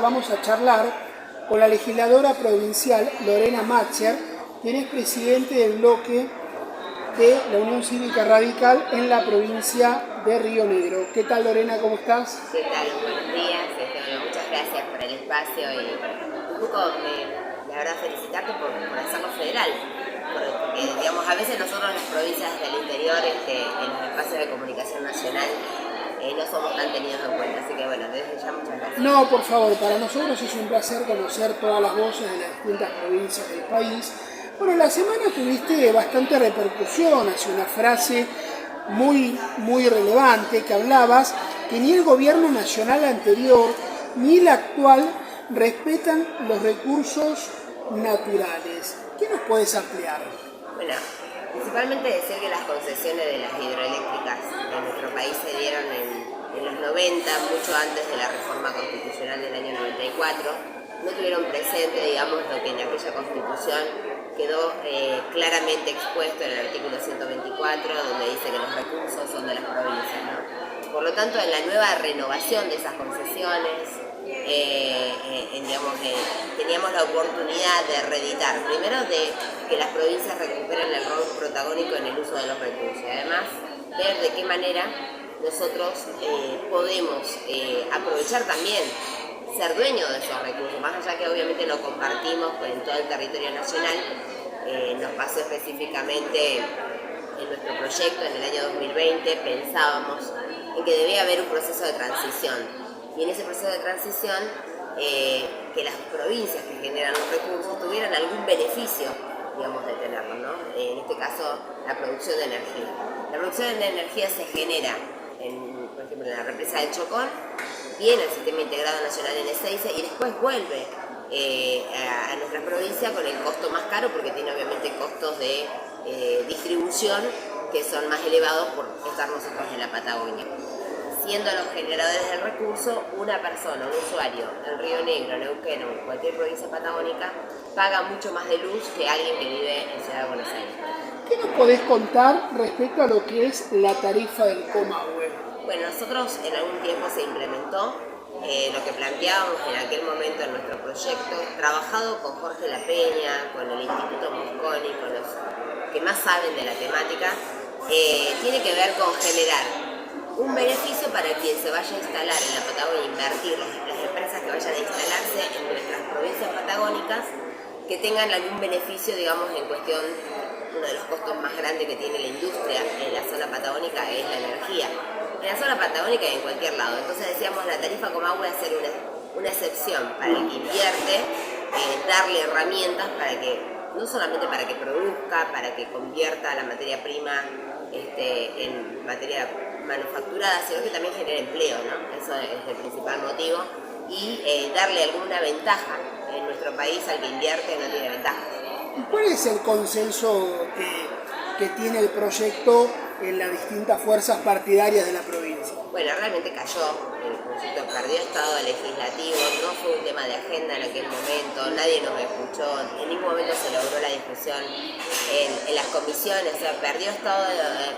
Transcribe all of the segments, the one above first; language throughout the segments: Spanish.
Vamos a charlar con la legisladora provincial Lorena Macher, quien es presidente del bloque de la Unión Cívica Radical en la provincia de Río Negro. ¿Qué tal, Lorena? ¿Cómo estás? ¿Qué tal? Buenos días. Muchas gracias por el espacio y un poco, la verdad, felicitarte por hacerlo federal. Porque, digamos, a veces nosotros las provincias del interior, en los espacios de comunicación nacional, no somos tan tenidos en cuenta. Así que, bueno, desde ya muchas gracias. No, por favor, para nosotros es un placer conocer todas las voces de las distintas provincias del país. Bueno, la semana tuviste bastante repercusión hacia una frase muy relevante que hablabas que ni el gobierno nacional anterior ni el actual respetan los recursos naturales. ¿Qué nos puedes ampliar? Bueno, principalmente decir que las concesiones de las hidroeléctricas en nuestro país se dieron en los 90, mucho antes de la reforma constitucional del año 94. No tuvieron presente, digamos, lo que en aquella constitución quedó claramente expuesto en el artículo 124, donde dice que los recursos son de las provincias, ¿no? Por lo tanto, en la nueva renovación de esas concesiones, teníamos la oportunidad de reeditar, primero de que las provincias recuperen el rol protagónico en el uso de los recursos, y además ver de qué manera nosotros podemos aprovechar también ser dueños de esos recursos, más allá que obviamente lo compartimos en todo el territorio nacional. Nos pasó específicamente en nuestro proyecto en el año 2020, pensábamos en que debía haber un proceso de transición, y en ese proceso de transición que las provincias que generan los recursos tuvieran algún beneficio, digamos, de tenerlos, ¿no? En este caso, la producción de energía. La producción de energía se genera, por ejemplo, en la represa del Chocón, viene al Sistema Integrado Nacional en Ezeiza y después vuelve a nuestra provincia con el costo más caro, porque tiene obviamente costos de distribución que son más elevados por estar nosotros en la Patagonia. Siendo los generadores del recurso, una persona, un usuario en Río Negro, Neuquén o en cualquier provincia patagónica, paga mucho más de luz que alguien que vive en Ciudad de Buenos Aires. ¿Qué nos podés contar respecto a lo que es la tarifa del Comahue? Bueno, nosotros en algún tiempo se implementó lo que planteábamos en aquel momento en nuestro proyecto, trabajado con Jorge La Peña, con el Instituto Mosconi, con los que más saben de la temática, tiene que ver con generar un beneficio para quien se vaya a instalar en la Patagonia, invertir, las empresas que vayan a instalarse en nuestras provincias patagónicas, que tengan algún beneficio, digamos, en cuestión. Uno de los costos más grandes que tiene la industria en la zona patagónica es la energía. En la zona patagónica y en cualquier lado. Entonces decíamos, la tarifa Comahue va a ser una excepción para el que invierte, darle herramientas para que, no solamente para que produzca, para que convierta la materia prima en materia manufacturada, sino que también genere empleo, ¿no? Eso es el principal motivo. Y darle alguna ventaja. En nuestro país, al que invierte no tiene ventajas. ¿Cuál es el consenso que tiene el proyecto en las distintas fuerzas partidarias de la provincia? Bueno, realmente cayó, el proyecto perdió estado legislativo, no fue un tema de agenda en aquel momento, nadie nos escuchó, en ningún momento se logró la discusión en las comisiones, o sea, perdió estado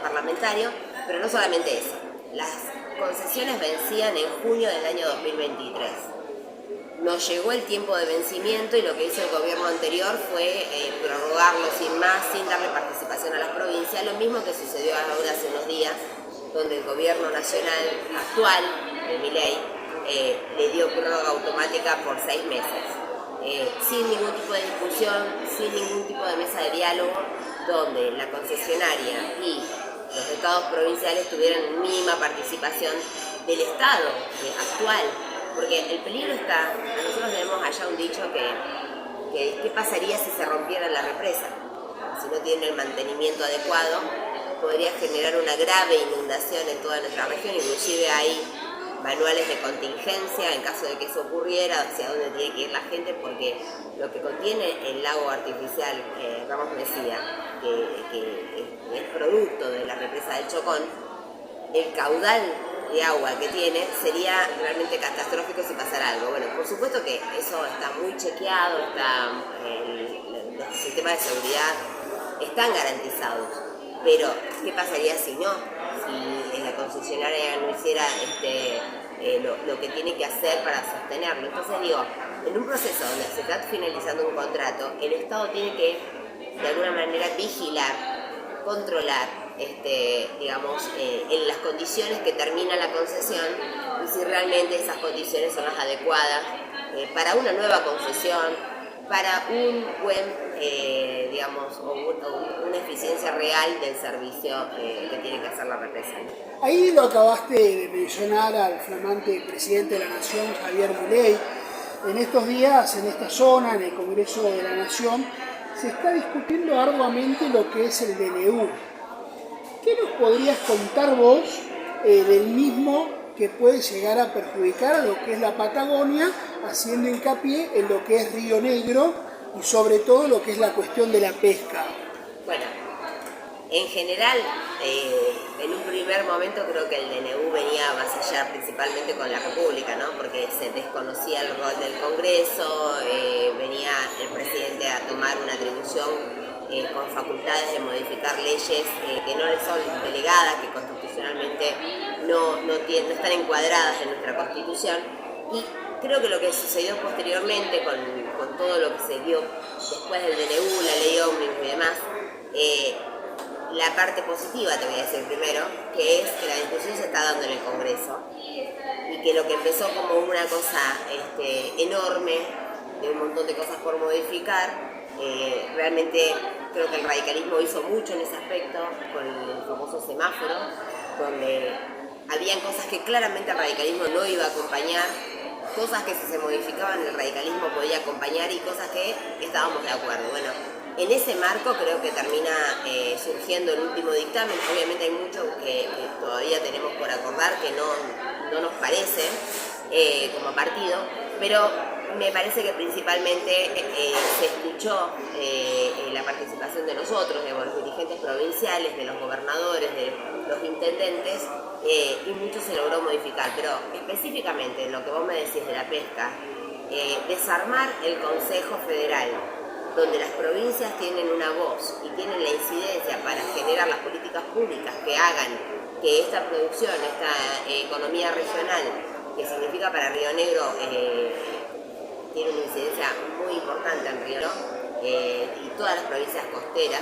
parlamentario, pero no solamente eso, las concesiones vencían en junio del año 2023. Nos llegó el tiempo de vencimiento y lo que hizo el gobierno anterior fue prorrogarlo sin más, sin darle participación a las provincias, lo mismo que sucedió ahora hace unos días, donde el gobierno nacional actual, de Milei, le dio prórroga automática por 6 meses, sin ningún tipo de discusión, sin ningún tipo de mesa de diálogo, donde la concesionaria y los estados provinciales tuvieran mínima participación del Estado actual. Porque el peligro está, nosotros tenemos allá un dicho que ¿qué pasaría si se rompiera la represa? Si no tiene el mantenimiento adecuado, podría generar una grave inundación en toda nuestra región, inclusive hay manuales de contingencia en caso de que eso ocurriera, hacia dónde tiene que ir la gente, porque lo que contiene el lago artificial Ramos Mejía, que es producto de la represa del Chocón, el caudal de agua que tiene sería realmente catastrófico si pasara algo. Bueno, por supuesto que eso está muy chequeado, los sistemas de seguridad están garantizados, pero ¿qué pasaría si no? Si la concesionaria no hiciera lo que tiene que hacer para sostenerlo. Entonces digo, en un proceso donde se está finalizando un contrato, el Estado tiene que de alguna manera vigilar, controlar, digamos, en las condiciones que termina la concesión y si realmente esas condiciones son las adecuadas para una nueva concesión, para un buen, digamos, o una eficiencia real del servicio que tiene que hacer la represa. Ahí lo acabaste de mencionar al flamante presidente de la Nación, Javier Milei. En estos días, en esta zona, en el Congreso de la Nación, se está discutiendo arduamente lo que es el DNU. ¿Qué nos podrías contar vos del mismo que puede llegar a perjudicar a lo que es la Patagonia, haciendo hincapié en lo que es Río Negro y sobre todo lo que es la cuestión de la pesca? Bueno, en general, en un primer momento creo que el DNU venía a avasallar principalmente con la República, ¿no? Porque se desconocía el rol del Congreso, venía el presidente a tomar una atribución con facultades de modificar leyes que no le son delegadas, que constitucionalmente no están encuadradas en nuestra Constitución. Y creo que lo que sucedió posteriormente con todo lo que se dio después del DNU, la ley ómnibus y demás, la parte positiva te voy a decir primero, que es que la discusión se está dando en el Congreso y que lo que empezó como una cosa enorme, de un montón de cosas por modificar, realmente creo que el radicalismo hizo mucho en ese aspecto, con el famoso semáforo, donde habían cosas que claramente el radicalismo no iba a acompañar, cosas que si se modificaban el radicalismo podía acompañar y cosas que estábamos de acuerdo. Bueno, en ese marco creo que termina surgiendo el último dictamen. Obviamente hay mucho que todavía tenemos por acordar que no nos parece como partido, pero me parece que principalmente se escuchó la participación de nosotros, de los dirigentes provinciales, de los gobernadores, de los intendentes, y mucho se logró modificar. Pero específicamente en lo que vos me decís de la pesca, desarmar el Consejo Federal, donde las provincias tienen una voz y tienen la incidencia para generar las políticas públicas que hagan que esta producción, esta economía regional, que significa para Río Negro, tiene una incidencia muy importante en Río y todas las provincias costeras,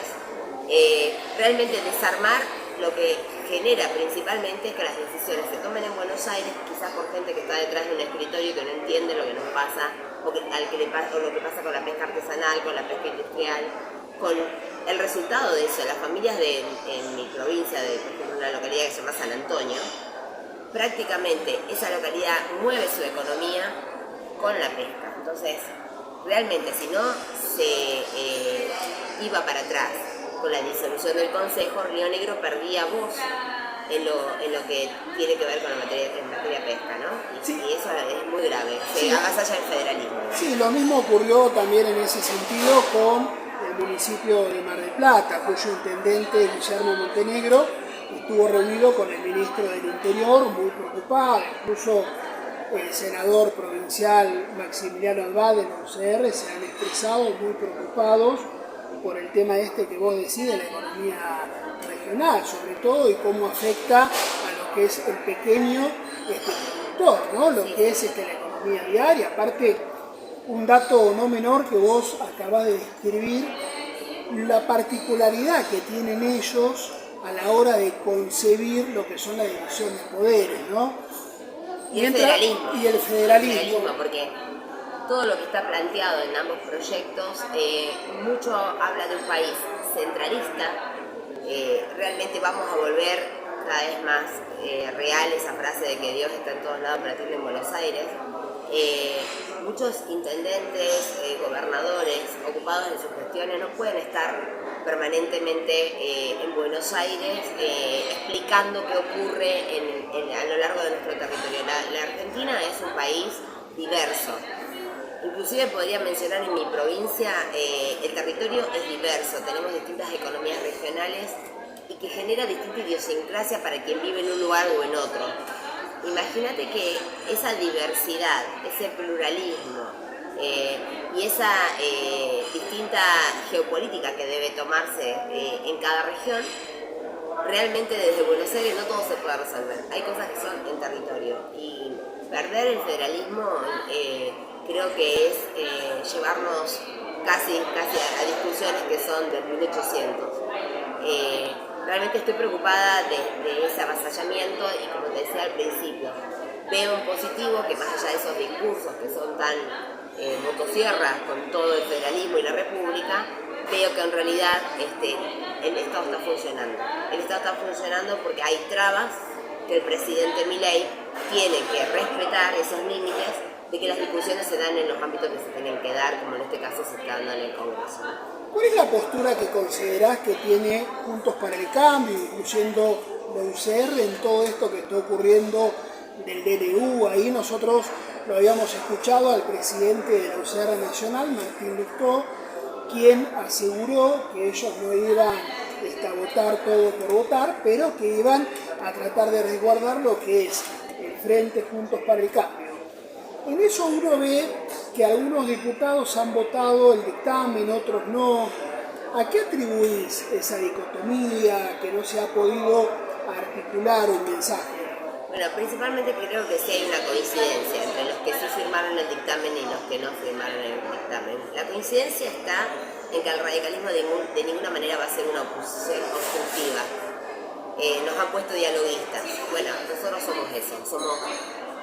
realmente desarmar lo que genera principalmente es que las decisiones se tomen en Buenos Aires, quizás por gente que está detrás de un escritorio y que no entiende lo que nos pasa, o lo que pasa con la pesca artesanal, con la pesca industrial, con el resultado de eso. Las familias en mi provincia, por ejemplo, una localidad que se llama San Antonio, prácticamente esa localidad mueve su economía con la pesca. Entonces, realmente si no se iba para atrás con la disolución del Consejo, Río Negro perdía voz en lo que tiene que ver con la materia pesca, ¿no? Sí. Y eso es muy grave, se avasalla el federalismo. Sí, lo mismo ocurrió también en ese sentido con el municipio de Mar del Plata, cuyo intendente Guillermo Montenegro estuvo reunido con el ministro del Interior, muy preocupado, incluso el senador provincial Maximiliano Albad del UCR se han expresado muy preocupados por el tema que vos decís de la economía regional, sobre todo, y cómo afecta a lo que es el pequeño productor, ¿no? Lo que es la economía diaria. Aparte, un dato no menor que vos acabás de describir, la particularidad que tienen ellos a la hora de concebir lo que son la división de poderes, ¿no? Y el federalismo. Y el federalismo. Porque todo lo que está planteado en ambos proyectos, mucho habla de un país centralista. Realmente vamos a volver cada vez más real esa frase de que Dios está en todos lados pero atiende en Buenos Aires. Muchos intendentes, gobernadores ocupados en sus gestiones no pueden estar permanentemente en Buenos Aires explicando qué ocurre a lo largo de nuestro territorio. La Argentina es un país diverso. Inclusive podría mencionar en mi provincia, el territorio es diverso, tenemos distintas economías regionales y que genera distinta idiosincrasia para quien vive en un lugar o en otro. Imagínate que esa diversidad, ese pluralismo y esa distinta geopolítica que debe tomarse en cada región, realmente desde Buenos Aires no todo se puede resolver. Hay cosas que son en territorio y perder el federalismo creo que es llevarnos casi a discusiones que son del 1800. Realmente estoy preocupada de ese avasallamiento y como te decía al principio, veo en positivo que más allá de esos discursos que son tan motosierras con todo el federalismo y la república, veo que en realidad el Estado está funcionando. El Estado está funcionando porque hay trabas que el presidente Milei tiene que respetar esos límites de que las discusiones se dan en los ámbitos que se tienen que dar, como en este caso se está dando en el Congreso. ¿Cuál es la postura que considerás que tiene Juntos para el Cambio, incluyendo la UCR, en todo esto que está ocurriendo del DNU? Ahí nosotros lo habíamos escuchado al presidente de la UCR Nacional, Martín Lustó, quien aseguró que ellos no iban a votar todo por votar, pero que iban a tratar de resguardar lo que es el Frente Juntos para el Cambio. En eso uno ve que algunos diputados han votado el dictamen, otros no. ¿A qué atribuís esa dicotomía, que no se ha podido articular un mensaje? Bueno, principalmente creo que sí hay una coincidencia entre los que sí firmaron el dictamen y los que no firmaron el dictamen. La coincidencia está en que el radicalismo de ninguna manera va a ser una oposición obstructiva. Nos han puesto dialoguistas. Bueno, nosotros somos eso, somos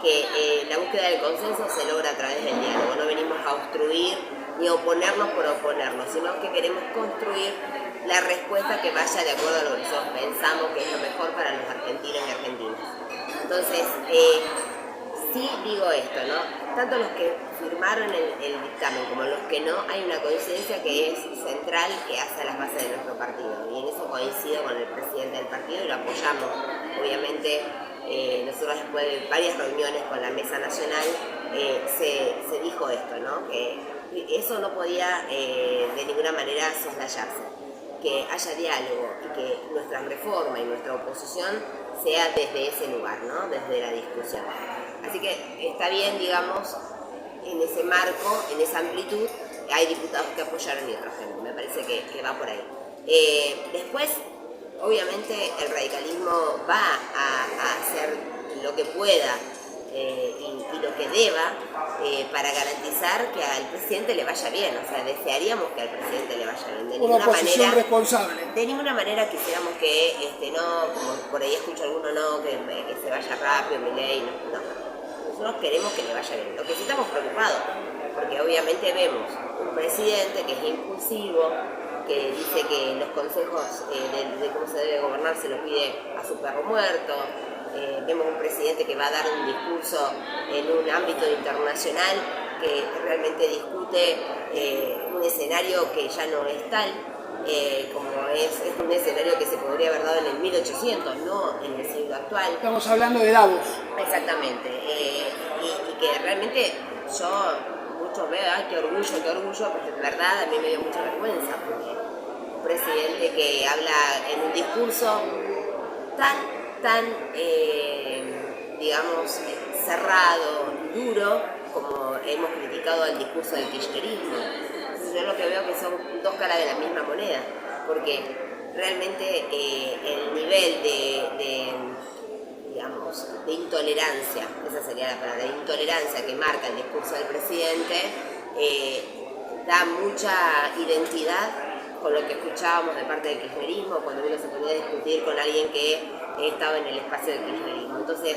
que la búsqueda del consenso se logra a través del diálogo. No venimos a obstruir ni a oponernos por oponernos, sino que queremos construir la respuesta que vaya de acuerdo a lo que nosotros pensamos que es lo mejor para los argentinos y argentinas. Entonces, sí digo esto, ¿no? Tanto los que firmaron el dictamen como los que no, hay una coincidencia que es central que hace a las bases de nuestro partido. Y en eso coincido con el presidente del partido y lo apoyamos. Obviamente, nosotros después de varias reuniones con la Mesa Nacional se dijo esto, ¿no? Que eso no podía de ninguna manera soslayarse. Que haya diálogo y que nuestra reforma y nuestra oposición sea desde ese lugar, ¿no? Desde la discusión. Así que está bien, digamos, en ese marco, en esa amplitud, hay diputados que apoyaron y otros que no. Me parece que va por ahí. Después, obviamente, el radicalismo va a hacer lo que pueda y lo que deba para garantizar que al presidente le vaya bien. O sea, desearíamos que al presidente le vaya bien. Una oposición responsable. De ninguna manera quisiéramos que, no, como por ahí escucho alguno, no, que se vaya rápido, Milei, no. Nosotros queremos que le vaya bien. Lo que sí estamos preocupados, porque obviamente vemos un presidente que es impulsivo, que dice que los consejos de cómo se debe gobernar se los pide a su perro muerto. Vemos un presidente que va a dar un discurso en un ámbito internacional que realmente discute un escenario que ya no es tal, como es un escenario que se podría haber dado en el 1800, no en el siglo actual. Estamos hablando de Davos. Exactamente, y que realmente muchos veo, qué orgullo, pero en verdad a mí me dio mucha vergüenza, porque un presidente que habla en un discurso tan digamos, cerrado, duro, como hemos criticado el discurso del kirchnerismo. Entonces yo lo que veo que son dos caras de la misma moneda, porque realmente el nivel digamos, de intolerancia, esa sería la palabra, de intolerancia que marca el discurso del presidente, da mucha identidad con lo que escuchábamos de parte del kirchnerismo cuando uno se ponía a discutir con alguien que estaba en el espacio del kirchnerismo. Entonces,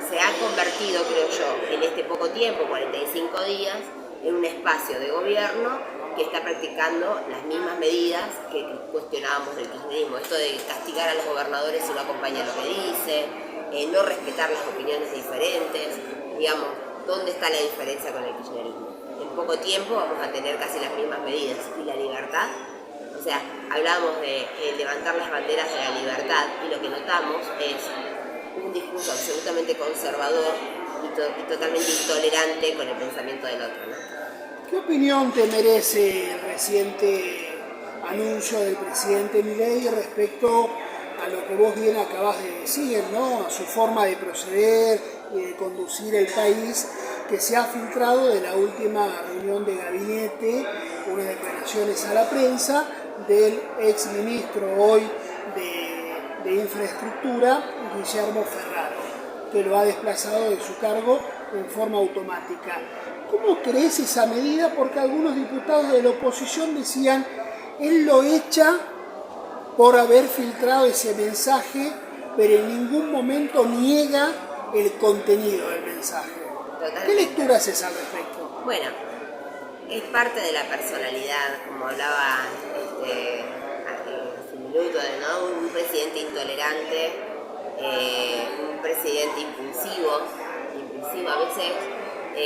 se ha convertido, creo yo, en este poco tiempo, 45 días, en un espacio de gobierno que está practicando las mismas medidas que cuestionábamos del kirchnerismo. Esto de castigar a los gobernadores si no acompaña lo que dice, no respetar las opiniones diferentes, digamos, ¿dónde está la diferencia con el kirchnerismo? En poco tiempo vamos a tener casi las mismas medidas. ¿Y la libertad? O sea, hablamos de levantar las banderas de la libertad y lo que notamos es un discurso absolutamente conservador y totalmente intolerante con el pensamiento del otro, ¿no? ¿Qué opinión te merece el reciente anuncio del presidente Milei respecto a lo que vos bien acabas de decir, ¿no? A su forma de proceder y de conducir el país, que se ha filtrado de la última reunión de gabinete, unas declaraciones a la prensa del ex ministro hoy de Infraestructura, Guillermo Ferraro, que lo ha desplazado de su cargo en forma automática. ¿Cómo crees esa medida? Porque algunos diputados de la oposición decían, él lo echa por haber filtrado ese mensaje, pero en ningún momento niega el contenido del mensaje. Totalmente. ¿Qué lectura haces al respecto? Bueno, es parte de la personalidad, como hablaba hace un minuto, ¿no? Un presidente intolerante, un presidente impulsivo a veces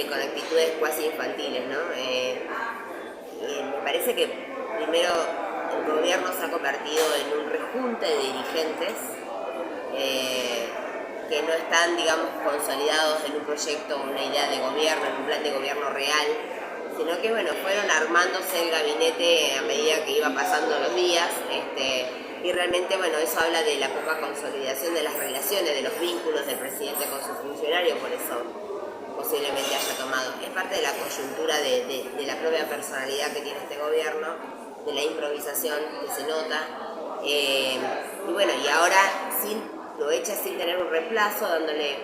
con actitudes cuasi infantiles, ¿no? Me parece que primero el gobierno se ha convertido en un rejunte de dirigentes que no están, digamos, consolidados en un proyecto, una idea de gobierno, en un plan de gobierno real, sino que, bueno, fueron armándose el gabinete a medida que iba pasando los días, y realmente, bueno, eso habla de la poca consolidación de las relaciones, de los vínculos del presidente con sus funcionarios, por eso posiblemente haya tomado. Es parte de la coyuntura de la propia personalidad que tiene este gobierno, de la improvisación que se nota, y bueno, y ahora lo echa sin tener un reemplazo, dándole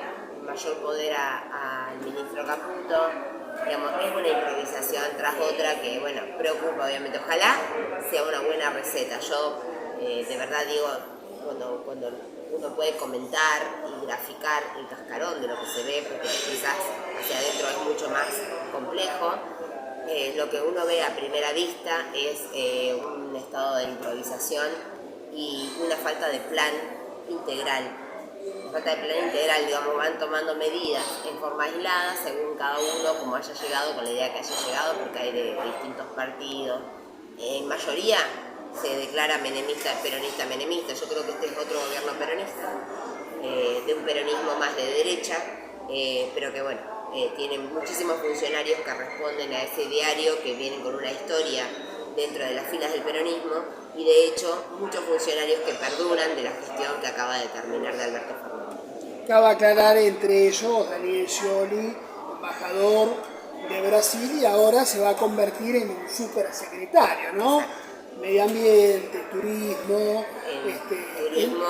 mayor poder al ministro Caputo. Digamos, es una improvisación tras otra que, bueno, preocupa obviamente. Ojalá sea una buena receta. Yo de verdad digo, cuando uno puede comentar y graficar el cascarón de lo que se ve, porque quizás hacia adentro es mucho más complejo, lo que uno ve a primera vista es un estado de improvisación y una falta de plan integral. Digamos, van tomando medidas en forma aislada según cada uno como haya llegado, con la idea que haya llegado, porque hay de distintos partidos. En mayoría se declara peronista menemista. Yo creo que este es otro gobierno peronista, de un peronismo más de derecha, pero que bueno, tienen muchísimos funcionarios que responden a ese diario, que vienen con una historia dentro de las filas del peronismo, y de hecho muchos funcionarios que perduran de la gestión que acaba de terminar de Alberto Fernández. Cabe aclarar entre ellos Daniel Scioli, embajador de Brasil, y ahora se va a convertir en un supersecretario, ¿no? Exacto. Medio ambiente, turismo,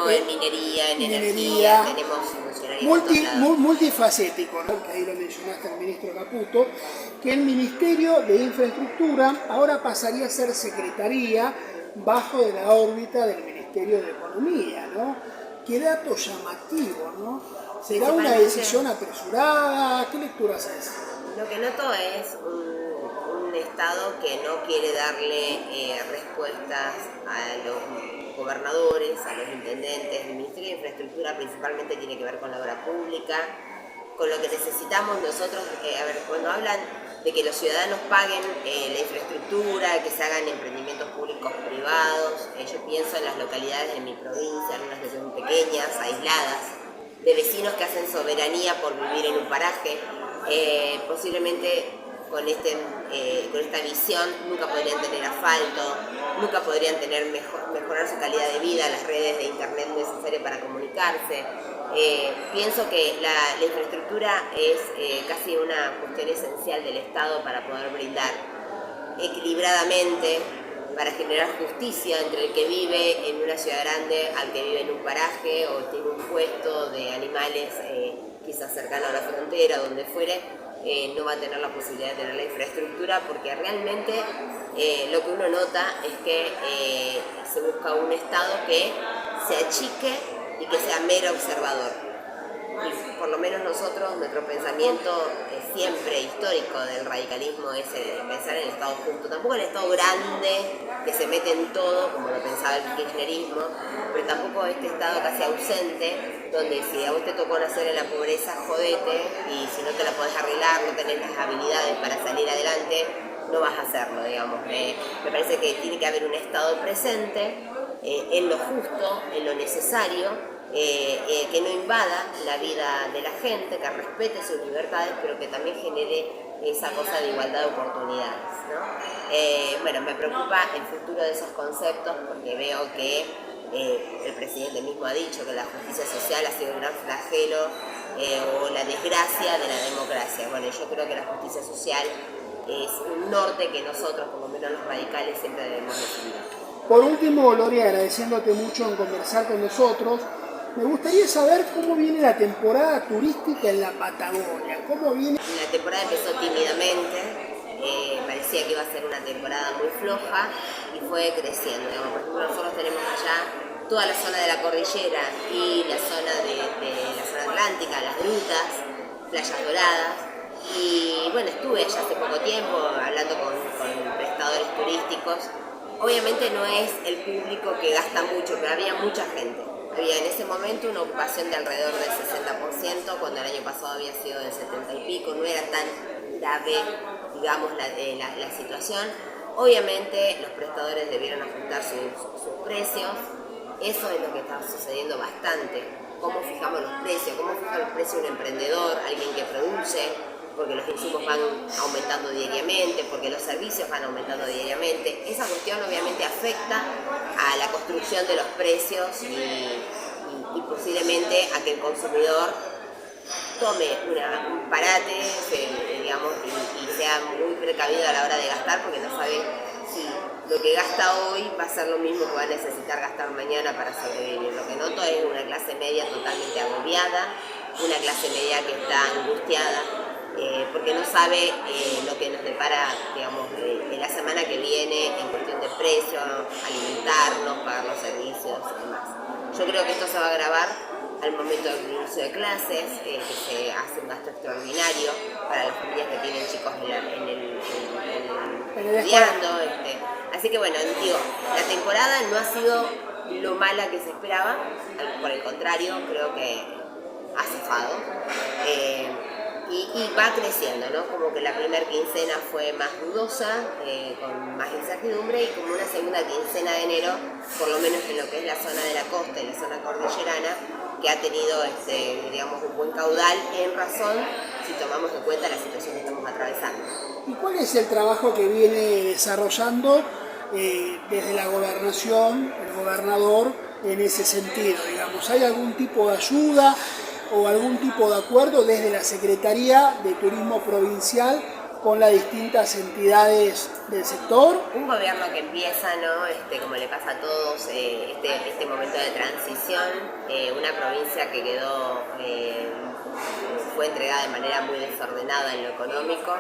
en minería, en energía, tenemos funcionarios multifacético, ¿no? Que ahí lo mencionaste al ministro Caputo, que el Ministerio de Infraestructura ahora pasaría a ser secretaría bajo de la órbita del Ministerio de Economía, ¿no? Qué dato llamativo, ¿no? ¿Será una decisión apresurada? ¿Qué lectura haces? Lo que noto es un Estado que no quiere darle respuestas a los gobernadores, a los intendentes. El Ministerio de Infraestructura principalmente tiene que ver con la obra pública, con lo que necesitamos nosotros. Cuando hablan de que los ciudadanos paguen la infraestructura, que se hagan emprendimientos públicos privados, yo pienso en las localidades de mi provincia, algunas que son pequeñas, aisladas, de vecinos que hacen soberanía por vivir en un paraje. Posiblemente con esta visión nunca podrían tener asfalto, nunca podrían mejorar su calidad de vida, las redes de internet necesarias para comunicarse. Pienso que la infraestructura es casi una cuestión esencial del Estado para poder brindar equilibradamente, para generar justicia entre el que vive en una ciudad grande al que vive en un paraje o tiene un puesto de animales quizás cercano a la frontera, donde fuere. No va a tener la posibilidad de tener la infraestructura, porque realmente lo que uno nota es que se busca un Estado que se achique y que sea mero observador. Y por lo menos nosotros, nuestro pensamiento siempre histórico del radicalismo es pensar en el Estado justo, tampoco el Estado grande que se mete en todo como lo pensaba el kirchnerismo, pero tampoco este Estado casi ausente, donde si a vos te tocó nacer en la pobreza, jodete, y si no te la podés arreglar, no tenés las habilidades para salir adelante, no vas a hacerlo, digamos. Me parece que tiene que haber un Estado presente en lo justo, en lo necesario, que no invada la vida de la gente, que respete sus libertades, pero que también genere esa cosa de igualdad de oportunidades, ¿no? Bueno, me preocupa el futuro de esos conceptos, porque veo que el presidente mismo ha dicho que la justicia social ha sido un gran flagelo o la desgracia de la democracia. Bueno, yo creo que la justicia social es un norte que nosotros, por lo menos los radicales, siempre debemos decidir. Por último, Lore, agradeciéndote mucho en conversar con nosotros, me gustaría saber cómo viene la temporada turística en la Patagonia. ¿Cómo viene? La temporada empezó tímidamente, parecía que iba a ser una temporada muy floja y fue creciendo. Digamos, por ejemplo, nosotros tenemos allá toda la zona de la cordillera y la zona de la zona atlántica, las grutas, playas doradas. Y bueno, estuve ya hace poco tiempo hablando con prestadores turísticos. Obviamente no es el público que gasta mucho, pero había mucha gente. Había en ese momento una ocupación de alrededor del 60%, cuando el año pasado había sido del 70 y pico, no era tan grave, digamos, la situación. Obviamente los prestadores debieron ajustar sus precios, eso es lo que está sucediendo bastante. ¿Cómo fijamos los precios? ¿Cómo fija los precios un emprendedor, alguien que produce? Porque los insumos van aumentando diariamente, porque los servicios van aumentando diariamente. Esa cuestión obviamente afecta a la construcción de los precios y posiblemente a que el consumidor tome un parate, digamos, y sea muy precavido a la hora de gastar, porque no sabe si lo que gasta hoy va a ser lo mismo que va a necesitar gastar mañana para sobrevivir. Lo que noto es una clase media totalmente agobiada, una clase media que está angustiada, porque no sabe lo que nos depara, digamos, en la semana que viene en cuestión de precio, alimentarnos, pagar los servicios y demás. Yo creo que esto se va a agravar al momento del inicio de clases, que se hace un gasto extraordinario para las familias que tienen chicos estudiando. Así que bueno, digo, la temporada no ha sido lo mala que se esperaba, por el contrario, creo que ha cefado. Y va creciendo, ¿no? Como que la primera quincena fue más dudosa, con más incertidumbre, y como una segunda quincena de enero, por lo menos en lo que es la zona de la costa y la zona cordillerana, que ha tenido, digamos, un buen caudal en razón, si tomamos en cuenta la situación que estamos atravesando. ¿Y cuál es el trabajo que viene desarrollando desde la gobernación, el gobernador, en ese sentido? Digamos, ¿hay algún tipo de ayuda o algún tipo de acuerdo desde la Secretaría de Turismo Provincial con las distintas entidades del sector? Un gobierno que empieza, ¿no? Como le pasa a todos, este momento de transición, una provincia que fue entregada de manera muy desordenada en lo económico.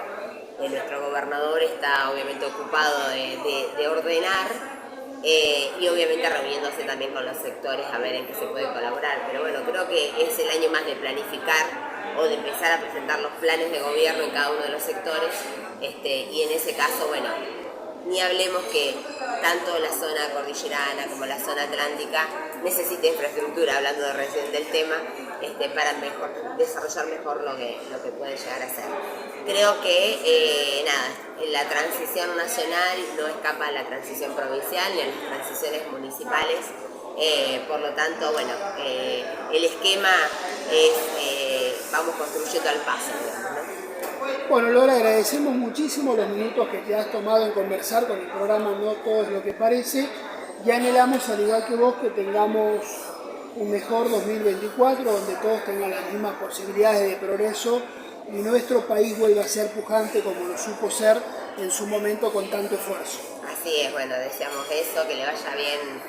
Nuestro gobernador está obviamente ocupado de ordenar, y obviamente reuniéndose también con los sectores a ver en qué se puede colaborar. Pero bueno, creo que es el año más de planificar o de empezar a presentar los planes de gobierno en cada uno de los sectores, y en ese caso, bueno, ni hablemos que tanto la zona cordillerana como la zona atlántica necesita infraestructura, hablando recién del tema, para desarrollar mejor lo que puede llegar a ser. Creo que la transición nacional no escapa a la transición provincial ni a las transiciones municipales, por lo tanto, bueno, el esquema es vamos construyendo al paso, digamos, ¿no? Bueno, Lore, agradecemos muchísimo los minutos que te has tomado en conversar con el programa No Todo es lo que parece, y anhelamos, al igual que vos, que tengamos un mejor 2024, donde todos tengan las mismas posibilidades de progreso y nuestro país vuelva a ser pujante como lo supo ser en su momento con tanto esfuerzo. Así es, bueno, deseamos eso, que le vaya bien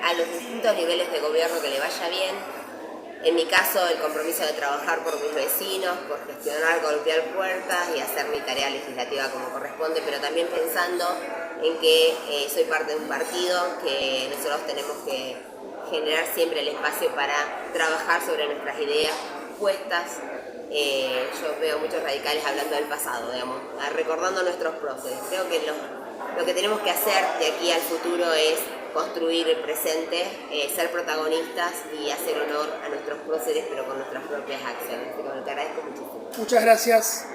a los distintos niveles de gobierno, que le vaya bien. En mi caso, el compromiso de trabajar por mis vecinos, por gestionar, golpear puertas y hacer mi tarea legislativa como corresponde, pero también pensando en que soy parte de un partido, que nosotros tenemos que generar siempre el espacio para trabajar sobre nuestras ideas puestas. Yo veo muchos radicales hablando del pasado, digamos, recordando nuestros próceres. Creo que lo que tenemos que hacer de aquí al futuro es construir el presente, ser protagonistas y hacer honor a nuestros próceres, pero con nuestras propias acciones. Te agradezco muchísimo. Muchas gracias.